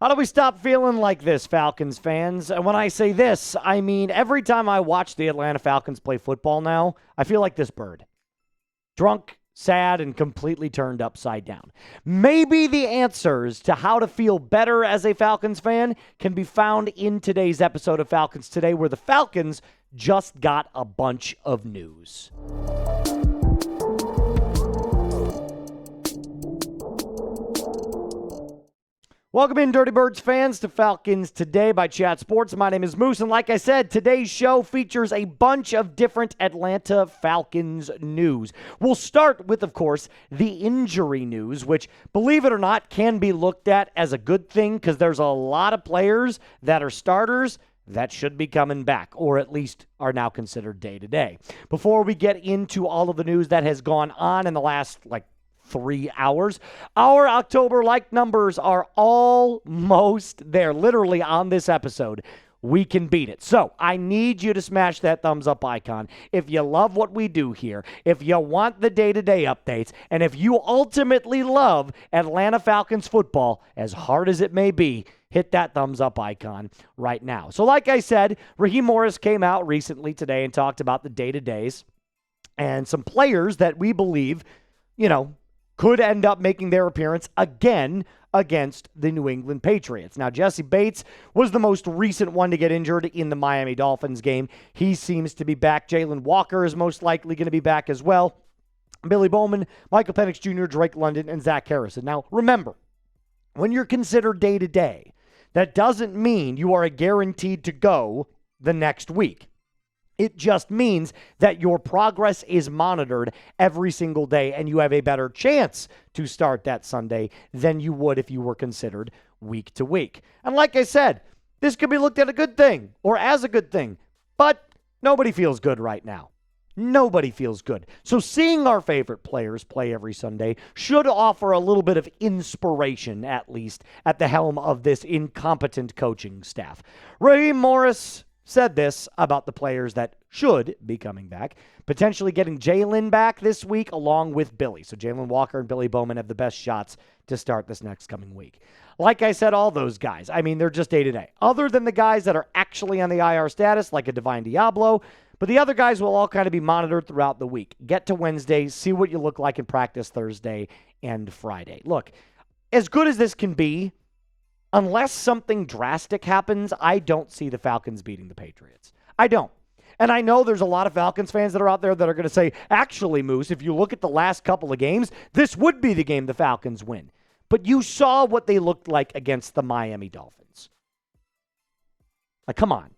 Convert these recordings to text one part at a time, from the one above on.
How do we stop feeling like this, Falcons fans? And when I say this, I mean every time I watch the Atlanta Falcons play football now, I feel like this bird. Drunk, sad, and completely turned upside down. Maybe the answers to how to feel better as a Falcons fan can be found in today's episode of Falcons Today, where the Falcons just got a bunch of news. Welcome in, Dirty Birds fans, to Falcons Today by Chat Sports. My name is Moose, and like I said, today's show features a bunch of different Atlanta Falcons news. We'll start with, of course, the injury news, which, believe it or not, can be looked at as a good thing because there's a lot of players that are starters that should be coming back, or at least are now considered day-to-day. Before we get into all of the news that has gone on in the last, 3 hours. Our October like numbers are almost there, literally on this episode. We can beat it. So I need you to smash that thumbs up icon if you love what we do here, if you want the day-to-day updates, and if you ultimately love Atlanta Falcons football, as hard as it may be, hit that thumbs up icon right now. So like I said, Raheem Morris came out recently today and talked about the day-to-days and some players that we believe, could end up making their appearance again against the New England Patriots. Now, Jesse Bates was the most recent one to get injured in the Miami Dolphins game. He seems to be back. Jalon Walker is most likely going to be back as well. Billy Bowman, Michael Penix Jr., Drake London, and Zach Harrison. Now, remember, when you're considered day-to-day, that doesn't mean you are guaranteed to go the next week. It just means that your progress is monitored every single day and you have a better chance to start that Sunday than you would if you were considered week to week. And like I said, this could be looked at a good thing or as a good thing, but nobody feels good right now. Nobody feels good. So seeing our favorite players play every Sunday should offer a little bit of inspiration, at least, at the helm of this incompetent coaching staff. Raheem Morris said this about the players that should be coming back, potentially getting Jalon back this week along with Billy. So Jalon Walker and Billy Bowman have the best shots to start this next coming week. Like I said, all those guys, they're just day-to-day. Other than the guys that are actually on the IR status, like a Divine Diablo, but the other guys will all kind of be monitored throughout the week. Get to Wednesday, see what you look like in practice Thursday and Friday. Look, as good as this can be, unless something drastic happens, I don't see the Falcons beating the Patriots. I don't. And I know there's a lot of Falcons fans that are out there that are going to say, actually, Moose, if you look at the last couple of games, this would be the game the Falcons win. But you saw what they looked like against the Miami Dolphins. Come on.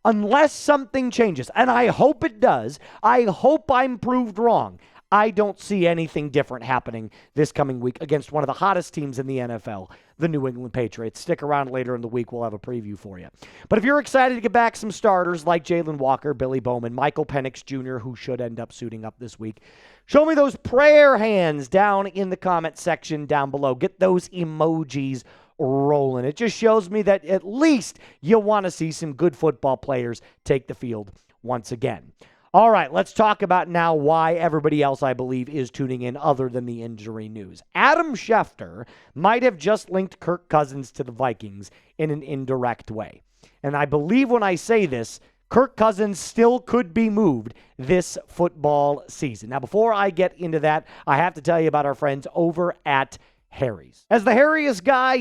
Unless something changes, and I hope it does, I hope I'm proved wrong, I don't see anything different happening this coming week against one of the hottest teams in the NFL, the New England Patriots. Stick around later in the week. We'll have a preview for you. But if you're excited to get back some starters like Jalon Walker, Billy Bowman, Michael Penix Jr., who should end up suiting up this week, show me those prayer hands down in the comment section down below. Get those emojis rolling. It just shows me that at least you want to see some good football players take the field once again. All right, let's talk about now why everybody else, I believe, is tuning in other than the injury news. Adam Schefter might have just linked Kirk Cousins to the Vikings in an indirect way. And I believe when I say this, Kirk Cousins still could be moved this football season. Now, before I get into that, I have to tell you about our friends over at Harry's. As the hairiest guy,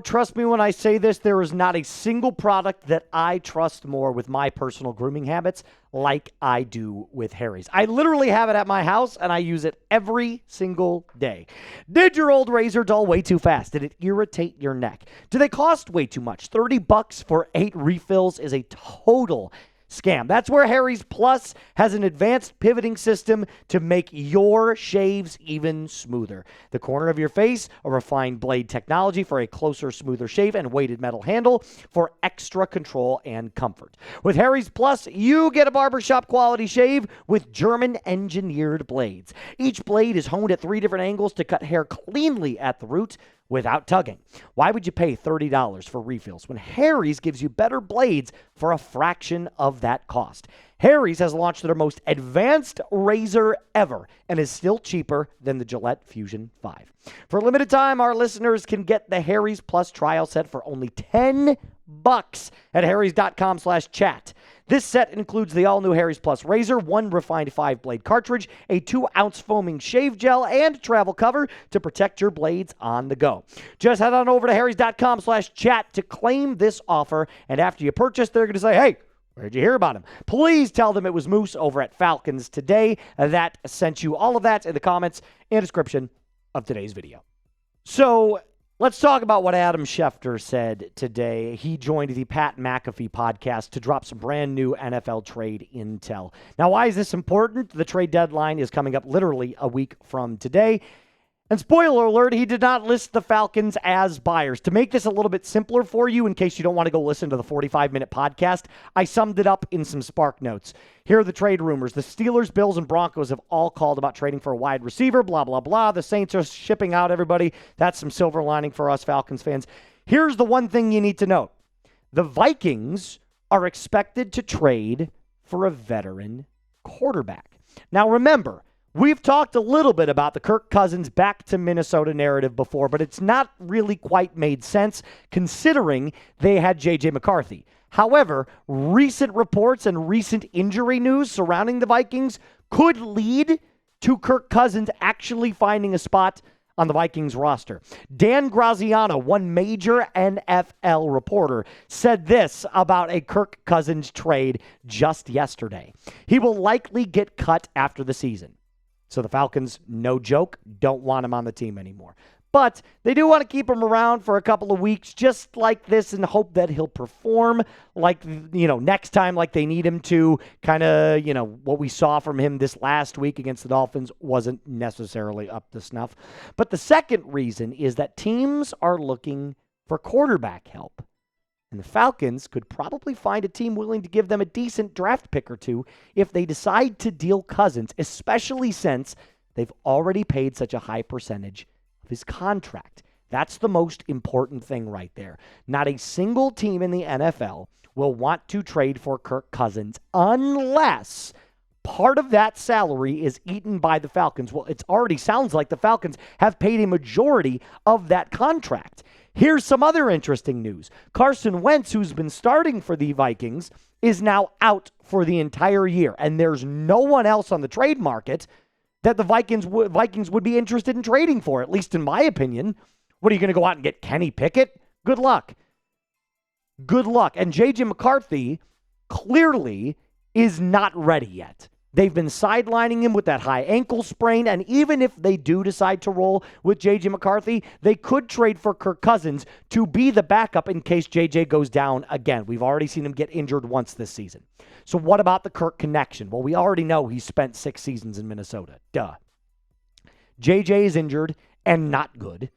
trust me when I say this, there is not a single product that I trust more with my personal grooming habits like I do with Harry's. I literally have it at my house and I use it every single day. Did your old razor dull way too fast? Did it irritate your neck? Do they cost way too much? $30 for 8 refills is a total scam. That's where Harry's Plus has an advanced pivoting system to make your shaves even smoother. The corner of your face, a refined blade technology for a closer, smoother shave, and weighted metal handle for extra control and comfort. With Harry's Plus, you get a barbershop quality shave with German engineered blades. Each blade is honed at 3 different angles to cut hair cleanly at the root, without tugging. Why would you pay $30 for refills when Harry's gives you better blades for a fraction of that cost? Harry's has launched their most advanced razor ever and is still cheaper than the Gillette Fusion 5. For a limited time, our listeners can get the Harry's Plus trial set for only $10 at harrys.com/chat. This set includes the all-new Harry's Plus razor, one refined 5-blade cartridge, a 2-ounce foaming shave gel, and travel cover to protect your blades on the go. Just head on over to harrys.com/chat to claim this offer, and after you purchase, they're going to say, hey, where'd you hear about him? Please tell them it was Moose over at Falcons Today that sent you. All of that in the comments and description of today's video. So let's talk about what Adam Schefter said today. He joined the Pat McAfee podcast to drop some brand new NFL trade intel. Now, why is this important? The trade deadline is coming up literally a week from today. And spoiler alert, he did not list the Falcons as buyers. To make this a little bit simpler for you, in case you don't want to go listen to the 45-minute podcast, I summed it up in some Spark Notes. Here are the trade rumors. The Steelers, Bills, and Broncos have all called about trading for a wide receiver, blah, blah, blah. The Saints are shipping out everybody. That's some silver lining for us Falcons fans. Here's the one thing you need to note. The Vikings are expected to trade for a veteran quarterback. Now remember, we've talked a little bit about the Kirk Cousins back to Minnesota narrative before, but it's not really quite made sense considering they had J.J. McCarthy. However, recent reports and recent injury news surrounding the Vikings could lead to Kirk Cousins actually finding a spot on the Vikings roster. Dan Graziano, one major NFL reporter, said this about a Kirk Cousins trade just yesterday. He will likely get cut after the season. So the Falcons, no joke, don't want him on the team anymore. But they do want to keep him around for a couple of weeks just like this and hope that he'll perform like, next time like they need him to. Kind of, what we saw from him this last week against the Dolphins wasn't necessarily up to snuff. But the second reason is that teams are looking for quarterback help. And the Falcons could probably find a team willing to give them a decent draft pick or two if they decide to deal Cousins, especially since they've already paid such a high percentage of his contract. That's the most important thing right there. Not a single team in the NFL will want to trade for Kirk Cousins unless part of that salary is eaten by the Falcons. Well, it already sounds like the Falcons have paid a majority of that contract. Here's some other interesting news. Carson Wentz, who's been starting for the Vikings, is now out for the entire year, and there's no one else on the trade market that the Vikings would be interested in trading for, at least in my opinion. What, are you going to go out and get Kenny Pickett? Good luck. Good luck. And J.J. McCarthy clearly is not ready yet. They've been sidelining him with that high ankle sprain, and even if they do decide to roll with J.J. McCarthy, they could trade for Kirk Cousins to be the backup in case J.J. goes down again. We've already seen him get injured once this season. So what about the Kirk connection? Well, we already know he spent 6 seasons in Minnesota. Duh. J.J. is injured and not good.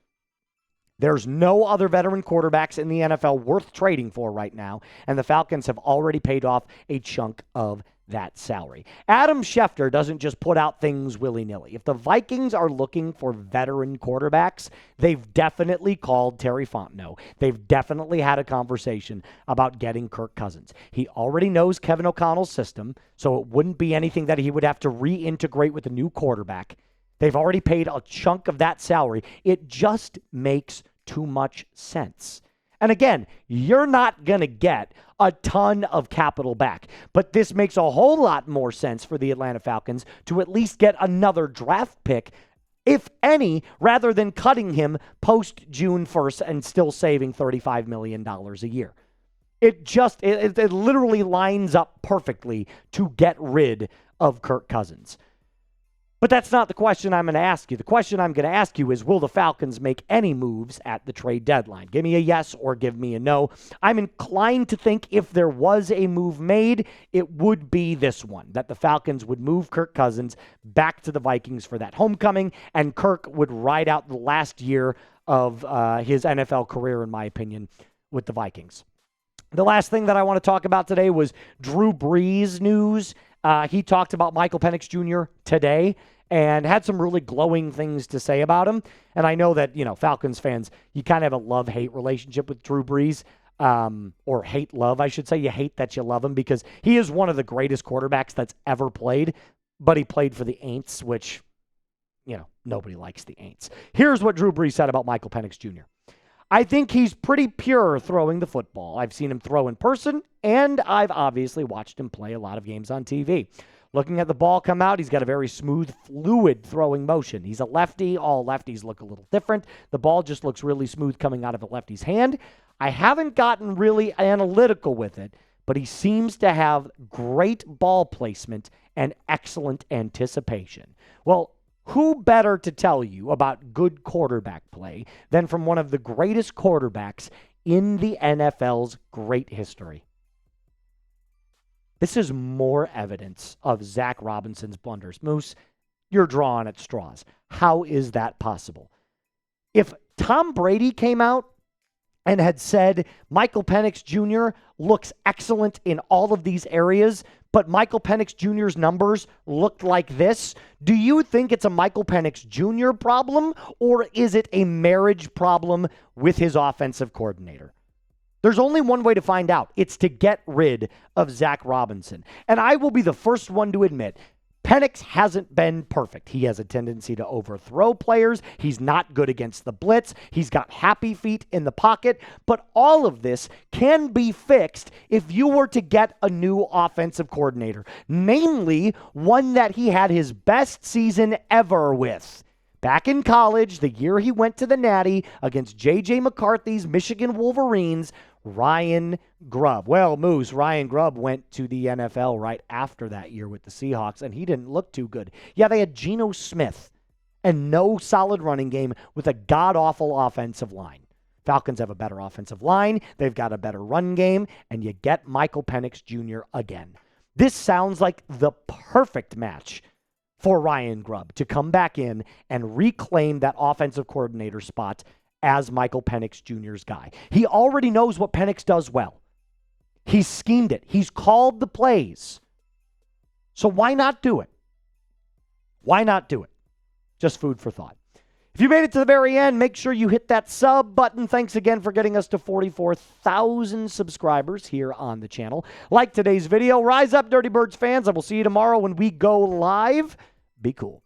There's no other veteran quarterbacks in the NFL worth trading for right now, and the Falcons have already paid off a chunk of that salary. Adam Schefter doesn't just put out things willy-nilly. If the Vikings are looking for veteran quarterbacks, they've definitely called Terry Fontenot. They've definitely had a conversation about getting Kirk Cousins. He already knows Kevin O'Connell's system, so it wouldn't be anything that he would have to reintegrate with a new quarterback. They've already paid a chunk of that salary. It just makes too much sense. And again, you're not going to get a ton of capital back. But this makes a whole lot more sense for the Atlanta Falcons to at least get another draft pick, if any, rather than cutting him post-June 1st and still saving $35 million a year. It literally lines up perfectly to get rid of Kirk Cousins. But that's not the question I'm going to ask you. The question I'm going to ask you is, will the Falcons make any moves at the trade deadline? Give me a yes or give me a no. I'm inclined to think if there was a move made, it would be this one, that the Falcons would move Kirk Cousins back to the Vikings for that homecoming, and Kirk would ride out the last year of his NFL career, in my opinion, with the Vikings. The last thing that I want to talk about today was Drew Brees news. He talked about Michael Penix Jr. today, and had some really glowing things to say about him. And I know that, Falcons fans, you kind of have a love-hate relationship with Drew Brees, or hate-love, I should say. You hate that you love him because he is one of the greatest quarterbacks that's ever played, but he played for the Aints, which, nobody likes the Aints. Here's what Drew Brees said about Michael Penix Jr. I think he's pretty pure throwing the football. I've seen him throw in person, and I've obviously watched him play a lot of games on TV. Looking at the ball come out, he's got a very smooth, fluid throwing motion. He's a lefty. All lefties look a little different. The ball just looks really smooth coming out of a lefty's hand. I haven't gotten really analytical with it, but he seems to have great ball placement and excellent anticipation. Well, who better to tell you about good quarterback play than from one of the greatest quarterbacks in the NFL's great history? This is more evidence of Zach Robinson's blunders. Moose, you're drawing at straws. How is that possible? If Tom Brady came out and had said Michael Penix Jr. looks excellent in all of these areas, but Michael Penix Jr.'s numbers looked like this, do you think it's a Michael Penix Jr. problem, or is it a marriage problem with his offensive coordinator? There's only one way to find out. It's to get rid of Zach Robinson. And I will be the first one to admit, Penix hasn't been perfect. He has a tendency to overthrow players. He's not good against the blitz. He's got happy feet in the pocket. But all of this can be fixed if you were to get a new offensive coordinator, namely one that he had his best season ever with. Back in college, the year he went to the Natty against J.J. McCarthy's Michigan Wolverines, Ryan Grubb. Well, Moose, Ryan Grubb went to the NFL right after that year with the Seahawks, and he didn't look too good. Yeah, they had Geno Smith and no solid running game with a god-awful offensive line. Falcons have a better offensive line. They've got a better run game, and you get Michael Penix Jr. again. This sounds like the perfect match for Ryan Grubb to come back in and reclaim that offensive coordinator spot as Michael Penix Jr.'s guy. He already knows what Penix does well. He's schemed it. He's called the plays. So why not do it? Why not do it? Just food for thought. If you made it to the very end, make sure you hit that sub button. Thanks again for getting us to 44,000 subscribers here on the channel. Like today's video. Rise up, Dirty Birds fans. I will see you tomorrow when we go live. Be cool.